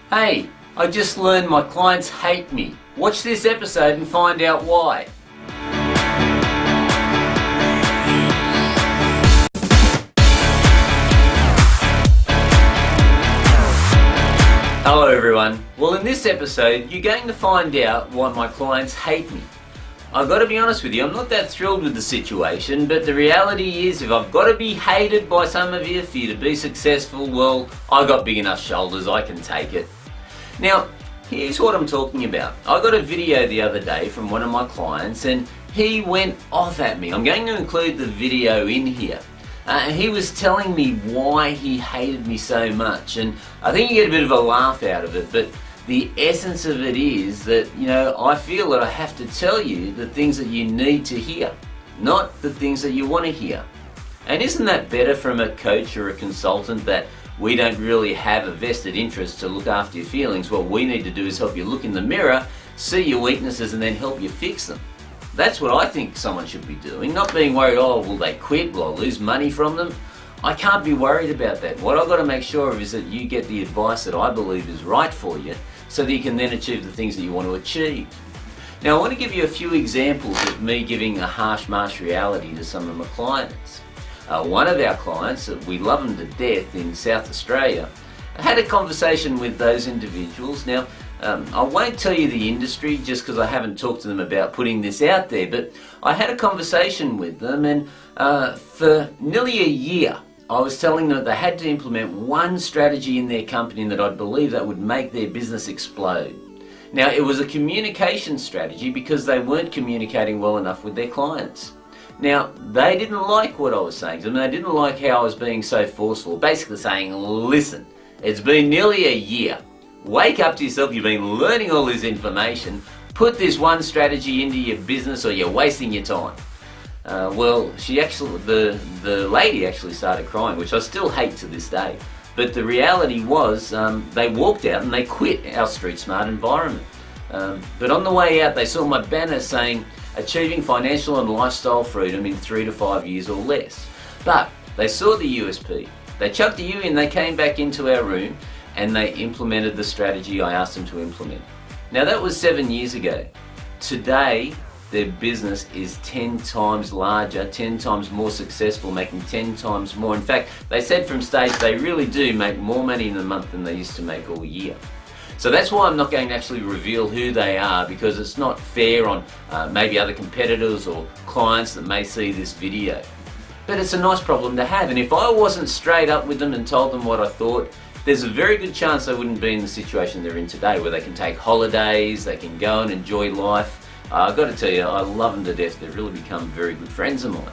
Hey, I just learned my clients hate me. Watch this episode and find out why. Hello everyone. Well, in this episode you're going to find out why my clients hate me. I've got to be honest with you, I'm not that thrilled with the situation, but the reality is if I've got to be hated by some of you for you to be successful, well, I've got big enough shoulders, I can take it. Now, here's what I'm talking about. I got a video the other day from one of my clients and he went off at me. I'm going to include the video in here. He was telling me why he hated me so much, and I think you get a bit of a laugh out of it, but the essence of it is that, I feel that I have to tell you the things that you need to hear, not the things that you want to hear. And isn't that better from a coach or a consultant, that we don't really have a vested interest to look after your feelings? What we need to do is help you look in the mirror, see your weaknesses, and then help you fix them. That's what I think someone should be doing, not being worried, oh, will they quit, will I lose money from them? I can't be worried about that. What I've got to make sure of is that you get the advice that I believe is right for you, so that you can then achieve the things that you want to achieve. Now, I want to give you a few examples of me giving a harsh reality to some of my clients. One of our clients, we love them to death in South Australia, I had a conversation with those individuals. Now, I won't tell you the industry just because I haven't talked to them about putting this out there, but I had a conversation with them, and for nearly a year I was telling them that they had to implement one strategy in their company that I believe that would make their business explode. Now, it was a communication strategy because they weren't communicating well enough with their clients. Now, they didn't like what I was saying to them. They didn't like how I was being so forceful, basically saying, listen, it's been nearly a year. Wake up to yourself, you've been learning all this information, put this one strategy into your business or you're wasting your time. Well, the lady actually started crying, which I still hate to this day. But the reality was they walked out and they quit our StreetSmart environment. But on the way out they saw my banner saying achieving financial and lifestyle freedom in 3 to 5 years or less. But they saw the USP. They chucked the U in, they came back into our room and they implemented the strategy I asked them to implement. Now, that was 7 years ago. Today, their business is 10 times larger, 10 times more successful, making 10 times more. In fact, they said from stage they really do make more money in a month than they used to make all year. So that's why I'm not going to actually reveal who they are, because it's not fair on maybe other competitors or clients that may see this video. But it's a nice problem to have, and if I wasn't straight up with them and told them what I thought, there's a very good chance they wouldn't be in the situation they're in today, where they can take holidays, they can go and enjoy life. I've got to tell you, I love them to death. They've really become very good friends of mine.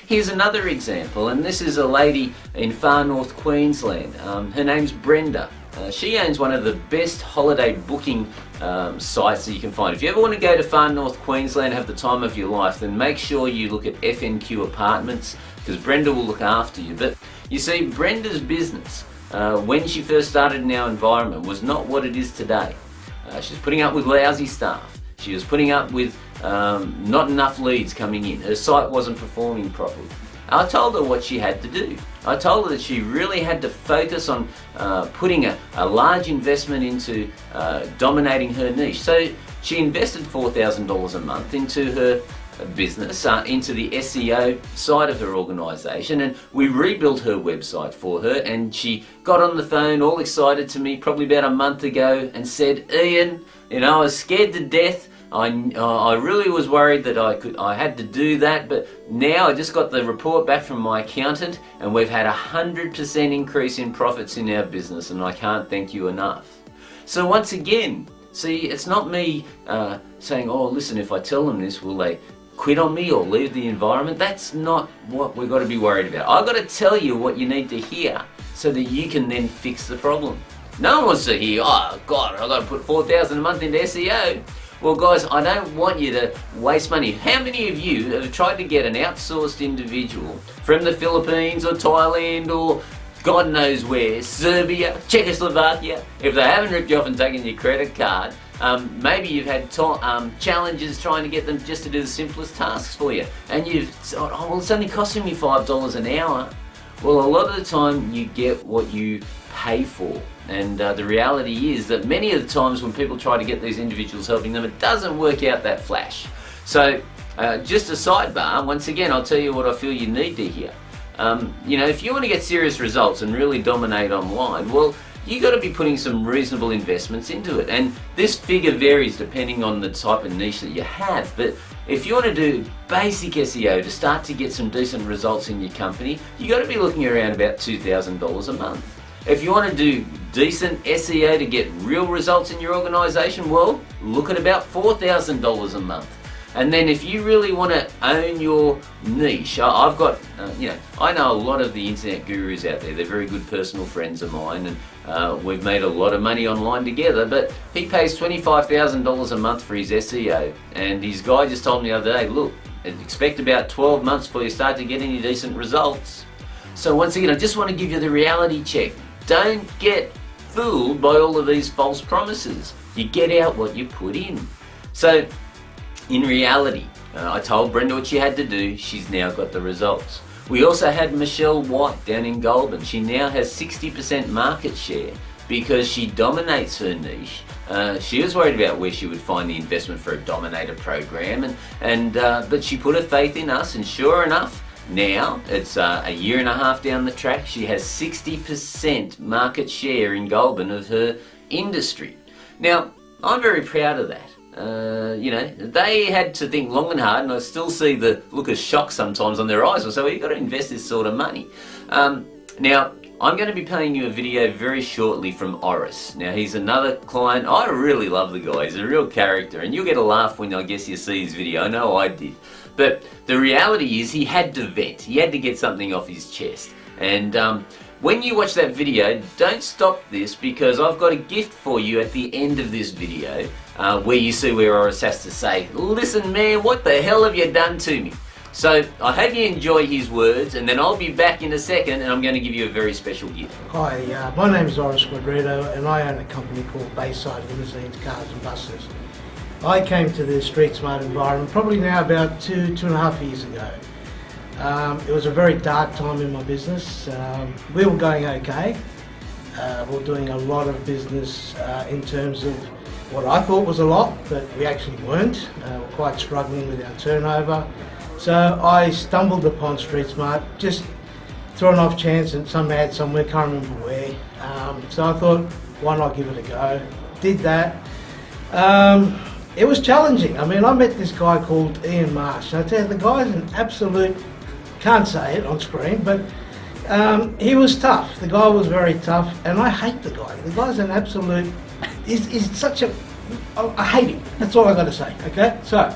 Here's another example, and this is a lady in far north Queensland. Her name's Brenda. She owns one of the best holiday booking sites that you can find. If you ever want to go to far north Queensland and have the time of your life, then make sure you look at FNQ Apartments, because Brenda will look after you. But you see, Brenda's business, when she first started in our environment, was not what it is today. She's putting up with lousy staff. She was putting up with not enough leads coming in. Her site wasn't performing properly. I told her what she had to do. I told her that she really had to focus on putting a large investment into dominating her niche. So she invested $4,000 a month into her business, into the SEO side of her organisation, and we rebuilt her website for her, and she got on the phone all excited to me probably about a month ago and said, Ian, I was scared to death. I really was worried that I had to do that, but now I just got the report back from my accountant and we've had 100% increase in profits in our business, and I can't thank you enough. So once again, see, it's not me saying, oh, listen, if I tell them this, will they quit on me or leave the environment? That's not what we've got to be worried about. I've got to tell you what you need to hear so that you can then fix the problem. No one wants to hear, oh God, I've got to put $4,000 a month into SEO. Well guys, I don't want you to waste money. How many of you have tried to get an outsourced individual from the Philippines or Thailand or God knows where, Serbia, Czechoslovakia? If they haven't ripped you off and taken your credit card, maybe you've had challenges trying to get them just to do the simplest tasks for you, and you've thought, oh well, it's only costing me $5 an hour. Well, a lot of the time you get what you pay for. And the reality is that many of the times when people try to get these individuals helping them, it doesn't work out that flash. So just a sidebar, once again, I'll tell you what I feel you need to hear. You know, if you want to get serious results and really dominate online, well, you got to be putting some reasonable investments into it, and this figure varies depending on the type of niche that you have. But if you want to do basic SEO to start to get some decent results in your company, you got to be looking around about $2,000 a month. If you want to do decent SEO to get real results in your organization, well, look at about $4,000 a month. And then if you really want to own your niche, I've got, you know, I know a lot of the internet gurus out there. They're very good personal friends of mine, and we've made a lot of money online together, but he pays $25,000 a month for his SEO. And his guy just told me the other day, look, expect about 12 months before you start to get any decent results. So once again, I just want to give you the reality check. Don't get fooled by all of these false promises. You get out what you put in. So in reality, I told Brenda what she had to do. She's now got the results. We also had Michelle White down in Goulburn. She now has 60% market share because she dominates her niche. She was worried about where she would find the investment for a Dominator program, but she put her faith in us, and sure enough, now it's a year and a half down the track. She has 60% market share in Goulburn of her industry. Now, I'm very proud of that. You know, they had to think long and hard, and I still see the look of shock sometimes on their eyes. I say, well, you've got to invest this sort of money. Now, I'm going to be playing you a video very shortly from Oris. Now, he's another client. I really love the guy. He's a real character, and you'll get a laugh when I guess you see his video. I know I did. But the reality is he had to vent. He had to get something off his chest. And when you watch that video, don't stop this, because I've got a gift for you at the end of this video where you see where Oris has to say, listen man, what the hell have you done to me? So I hope you enjoy his words, and then I'll be back in a second and I'm going to give you a very special gift. Hi, my name is Oris Quadrito, and I own a company called Bayside Limousines, Cars and Buses. I came to the StreetSmart environment probably now about two and a half years ago. It was a very dark time in my business. We were going okay. We were doing a lot of business in terms of what I thought was a lot, but we actually weren't. We're quite struggling with our turnover. So I stumbled upon StreetSmart, just through an off chance, and some ad somewhere, can't remember where. So I thought, why not give it a go? Did that. It was challenging. I mean, I met this guy called Ian Marsh. I tell you, the guy's an absolute, can't say it on screen, but he was tough. The guy was very tough, and I hate the guy. The guy's an absolute, he's such a, I hate him. That's all I got to say, okay? So,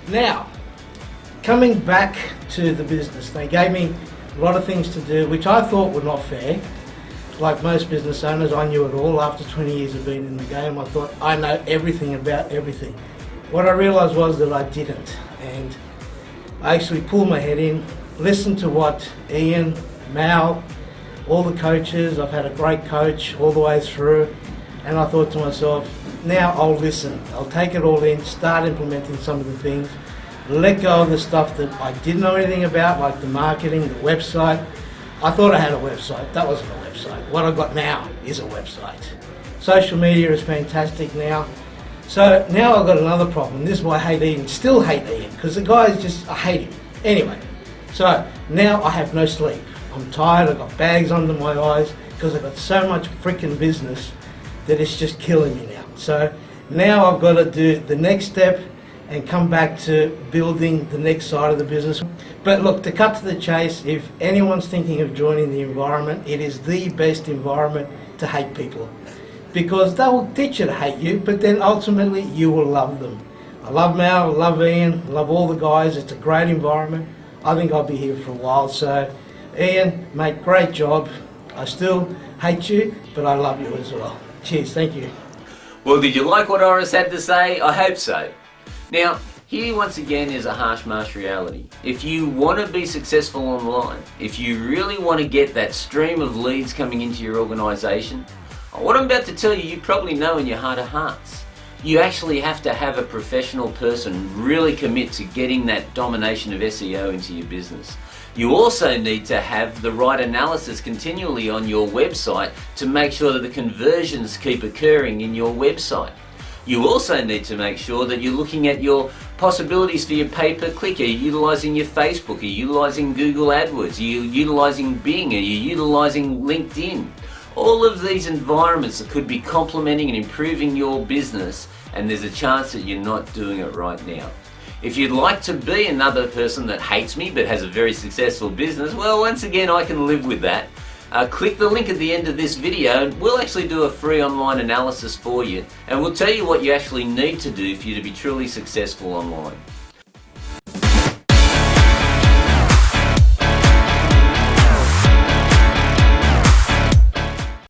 now, coming back to the business, they gave me a lot of things to do, which I thought were not fair. Like most business owners, I knew it all. After 20 years of being in the game, I thought I know everything about everything. What I realised was that I didn't, and I actually pulled my head in, listened to what Ian, Mal, all the coaches, I've had a great coach all the way through, and I thought to myself, now I'll listen. I'll take it all in, start implementing some of the things, let go of the stuff that I didn't know anything about, like the marketing, the website. I thought I had a website. That wasn't a website. What I've got now is a website. Social media is fantastic now. So now I've got another problem. This is why I hate Ian. Still hate Ian, because the guy is just, I hate him. Anyway, so now I have no sleep. I'm tired. I've got bags under my eyes because I've got so much freaking business that it's just killing me now. So now I've got to do the next step and come back to building the next side of the business. But look, to cut to the chase, if anyone's thinking of joining the environment, it is the best environment to hate people, because they will teach you to hate you, but then ultimately you will love them. I love Mal, I love Ian, I love all the guys. It's a great environment. I think I'll be here for a while. So Ian, mate, great job. I still hate you, but I love you as well. Cheers, thank you. Well, did you like what Oris had to say? I hope so. Now, here once again is a harsh reality. If you want to be successful online, if you really want to get that stream of leads coming into your organisation, what I'm about to tell you, you probably know in your heart of hearts. You actually have to have a professional person really commit to getting that domination of SEO into your business. You also need to have the right analysis continually on your website to make sure that the conversions keep occurring in your website. You also need to make sure that you're looking at your possibilities for your pay-per-click. Are you utilizing your Facebook? Are you utilizing Google AdWords? Are you utilizing Bing? Are you utilizing LinkedIn? All of these environments that could be complementing and improving your business, and there's a chance that you're not doing it right now. If you'd like to be another person that hates me but has a very successful business, well, once again, I can live with that. Click the link at the end of this video and we'll actually do a free online analysis for you, and we'll tell you what you actually need to do for you to be truly successful online.